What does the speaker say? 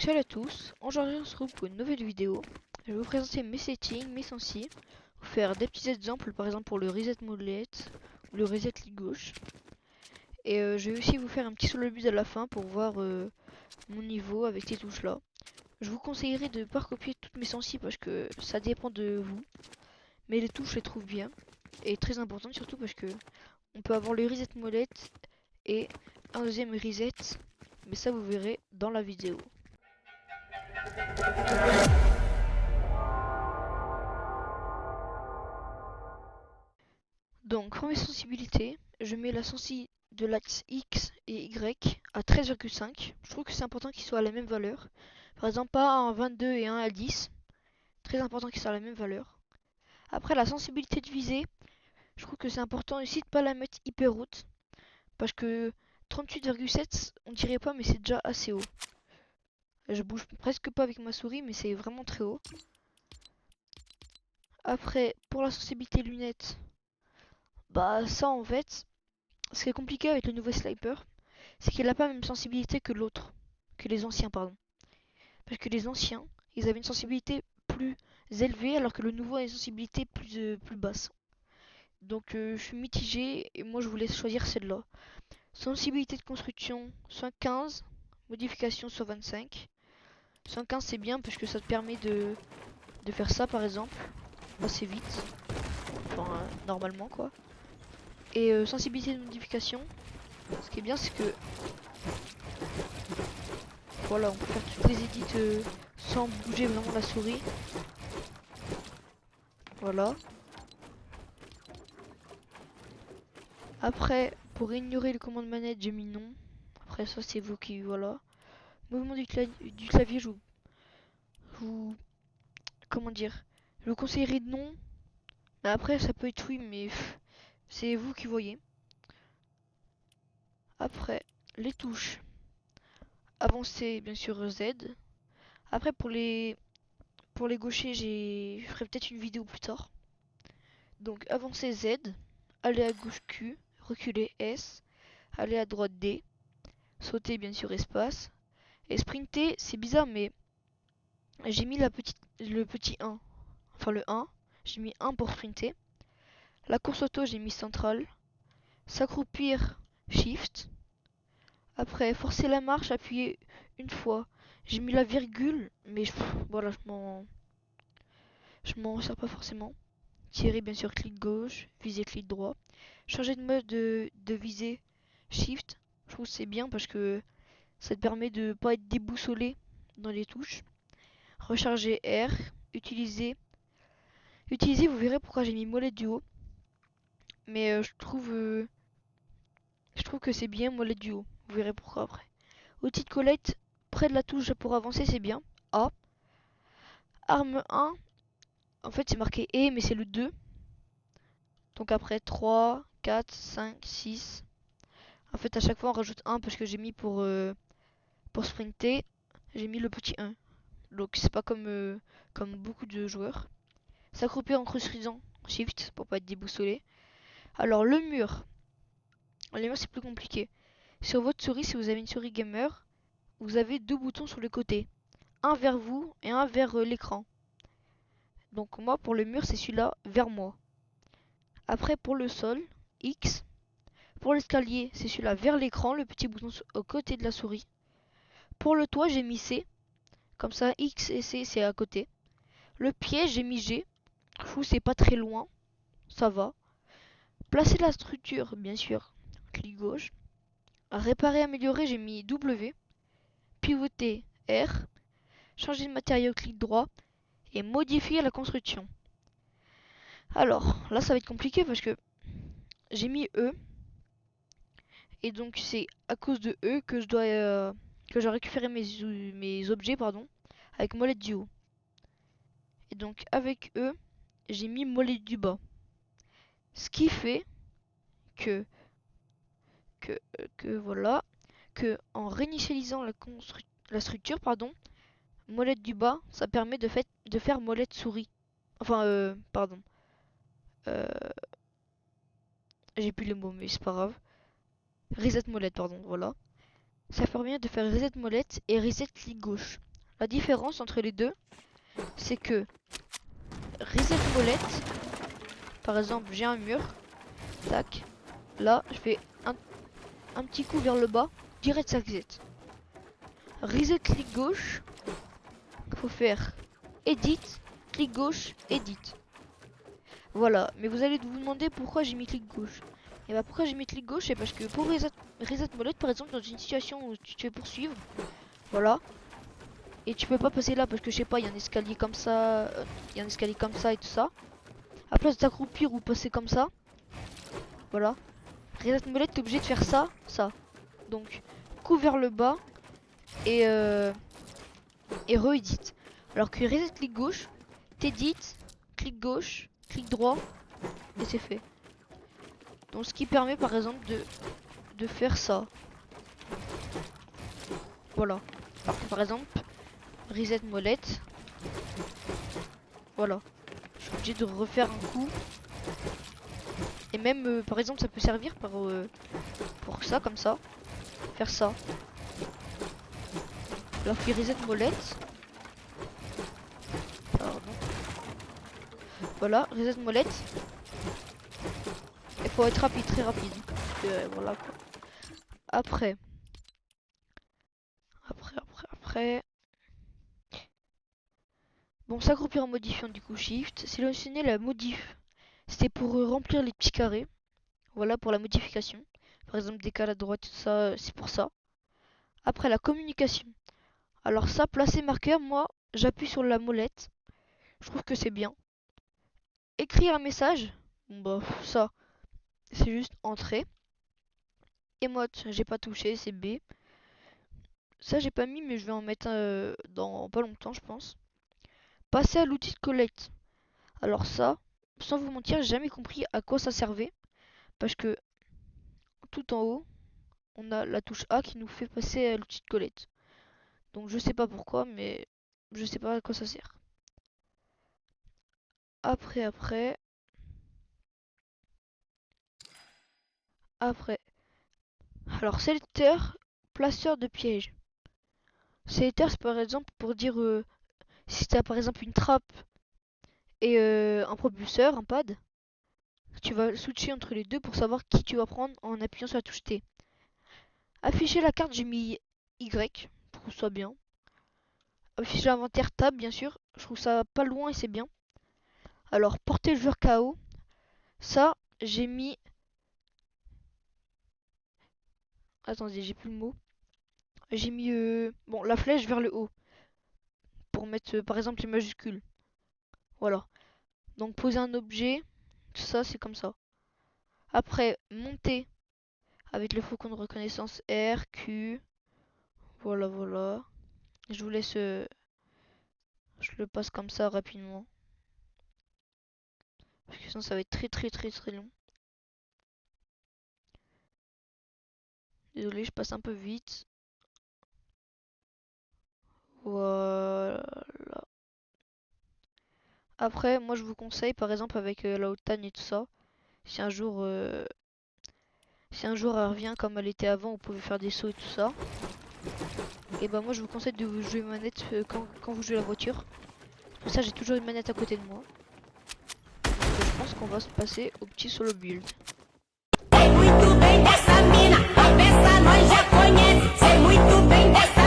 Donc salut à tous, aujourd'hui on se retrouve pour une nouvelle vidéo. Je vais vous présenter mes settings, mes sensi, vous faire des petits exemples par exemple pour le reset molette ou le reset clic gauche. Et je vais aussi vous faire un petit solo build à la fin pour voir mon niveau avec ces touches là. Je vous conseillerais de ne pas recopier toutes mes sensi parce que ça dépend de vous. Mais les touches je les trouve bien et très importantes surtout parce que on peut avoir le reset molette et un deuxième reset. Mais ça vous verrez dans la vidéo. Donc, pour mes sensibilités, je mets la sensi de l'axe X et Y à 13,5. Je trouve que c'est important qu'ils soient à la même valeur. Par exemple, pas un 22 et un à 10. Très important qu'ils soient à la même valeur. Après, la sensibilité de visée, je trouve que c'est important aussi de pas la mettre hyper haute. Parce que 38,7, on dirait pas, mais c'est déjà assez haut. Je bouge presque pas avec ma souris, mais c'est vraiment très haut. Après, pour la sensibilité lunettes, bah ça en fait, ce qui est compliqué avec le nouveau sniper, c'est qu'il n'a pas la même sensibilité que l'autre, que les anciens, pardon. Parce que les anciens, ils avaient une sensibilité plus élevée, alors que le nouveau a une sensibilité plus basse. Donc je suis mitigé, et moi je vous laisse choisir celle-là. Sensibilité de construction, soit 15, modification soit 25. 115 c'est bien parce que ça te permet de faire ça par exemple, assez vite, enfin normalement quoi. Et sensibilité de modification, ce qui est bien c'est que voilà, on peut faire toutes les édits sans bouger vraiment la souris. Voilà. Après, pour ignorer le commande manette, j'ai mis non. Après ça c'est vous qui, voilà. Mouvement du clavier, comment dire, je vous conseillerais de non. Mais après ça peut être oui, mais c'est vous qui voyez. Après, les touches. Avancer, bien sûr Z. Après pour les gauchers, je ferai peut-être une vidéo plus tard. Donc avancer Z, aller à gauche Q, reculer S, aller à droite D, sauter bien sûr espace. Et sprinter, c'est bizarre mais j'ai mis le petit 1, enfin le 1, j'ai mis 1 pour sprinter. La course auto, j'ai mis centrale. S'accroupir, shift. Après, forcer la marche, appuyer une fois. J'ai mis la virgule, mais voilà, je m'en sers pas forcément. Tirer, bien sûr, clic gauche, viser, clic droit. Changer de mode de visée, shift. Je trouve que c'est bien parce que ça te permet de pas être déboussolé dans les touches. Recharger R, utiliser. Utiliser, vous verrez pourquoi j'ai mis molette du haut. Mais je trouve que c'est bien molette du haut. Vous verrez pourquoi après. Outil de collecte, près de la touche pour avancer, c'est bien. A. Arme 1, en fait c'est marqué E, mais c'est le 2. Donc après 3, 4, 5, 6. En fait à chaque fois on rajoute 1 parce que j'ai mis pour sprinter, j'ai mis le petit 1. Donc c'est pas comme beaucoup de joueurs. S'accroupir en construisant Shift pour pas être déboussolé. Alors le mur c'est plus compliqué. Sur votre souris, si vous avez une souris gamer, vous avez deux boutons sur le côté. Un vers vous et un vers l'écran. Donc moi pour le mur c'est celui-là vers moi. Après pour le sol, X. Pour l'escalier c'est celui-là vers l'écran, le petit bouton au côté de la souris. Pour le toit j'ai mis C. Comme ça X et C c'est à côté. Le piège j'ai mis G. Fou c'est pas très loin. Ça va. Placer la structure bien sûr. Clic gauche. Réparer, améliorer j'ai mis W. Pivoter R. Changer de matériau clic droit. Et modifier la construction. Alors là ça va être compliqué parce que j'ai mis E. Et donc c'est à cause de E que je dois récupérer mes objets pardon avec molette du haut. Et donc avec E, j'ai mis molette du bas. Ce qui fait que voilà que en réinitialisant la structure pardon, molette du bas, ça permet de faire molette souris. Enfin pardon. Euh, j'ai plus les mots mais c'est pas grave. Reset molette pardon, voilà. Ça permet de faire reset molette et reset clic gauche. La différence entre les deux, c'est que reset molette, par exemple, j'ai un mur, tac, là, je fais un petit coup vers le bas, direct ça reset. Reset clic gauche, faut faire edit, clic gauche, edit. Voilà, mais vous allez vous demander pourquoi j'ai mis clic gauche. Et bah pourquoi j'ai mis clic gauche, c'est parce que pour reset molette, par exemple, dans une situation où tu te fais poursuivre, voilà, et tu peux pas passer là parce que je sais pas, il y a un escalier comme ça, et tout ça. À place de t'accroupir ou passer comme ça, voilà. Reset molette, t'es obligé de faire ça, ça. Donc, coup vers le bas et re-edit. Alors que reset clic gauche, t'édites, clic gauche, clic droit et c'est fait. Donc ce qui permet par exemple de faire ça. Voilà. Alors que par exemple, reset molette. Voilà. Je suis obligé de refaire un coup. Et même par exemple ça peut servir pour ça comme ça. Faire ça. Alors que reset molette. Pardon. Voilà, reset molette. Il faut être rapide, très rapide. Voilà quoi. Après. Bon, s'accroupir en modifiant du coup Shift. Sélectionner la modif. C'était pour remplir les petits carrés. Voilà pour la modification. Par exemple, décale à droite, tout ça, c'est pour ça. Après, la communication. Alors ça, placer marqueur, moi, j'appuie sur la molette. Je trouve que c'est bien. Écrire un message. Bon bah, ça, c'est juste entrer. Emote, j'ai pas touché, c'est B. Ça, j'ai pas mis, mais je vais en mettre dans pas longtemps, je pense. Passer à l'outil de collecte. Alors ça, sans vous mentir, j'ai jamais compris à quoi ça servait. Parce que tout en haut, on a la touche A qui nous fait passer à l'outil de collecte. Donc je sais pas pourquoi, mais je sais pas à quoi ça sert. Après. Alors selecteur, placeur de piège. Selecteur, c'est par exemple pour dire si t'as par exemple une trappe et un propulseur, un pad, tu vas switcher entre les deux pour savoir qui tu vas prendre en appuyant sur la touche T. Afficher la carte, j'ai mis Y, je trouve ça bien. Afficher l'inventaire tab, bien sûr, je trouve ça pas loin et c'est bien. Alors porter le joueur KO, ça j'ai mis. Attendez, j'ai plus le mot. J'ai mis bon, la flèche vers le haut pour mettre par exemple les majuscules. Voilà. Donc poser un objet, ça c'est comme ça. Après, monter avec le faucon de reconnaissance R, Q. Voilà. Je vous laisse. Je le passe comme ça rapidement. Parce que sinon ça va être très long. Désolé, je passe un peu vite. Voilà. Après, moi je vous conseille, par exemple avec la haute et tout ça, si un jour, elle revient comme elle était avant, vous pouvez faire des sauts et tout ça. Et bah moi je vous conseille de vous jouer manette quand vous jouez la voiture. Pour ça j'ai toujours une manette à côté de moi. Donc, je pense qu'on va se passer au petit solo build. Sei muito bem dessa mina, a peça nós já conhece. Sei muito bem dessa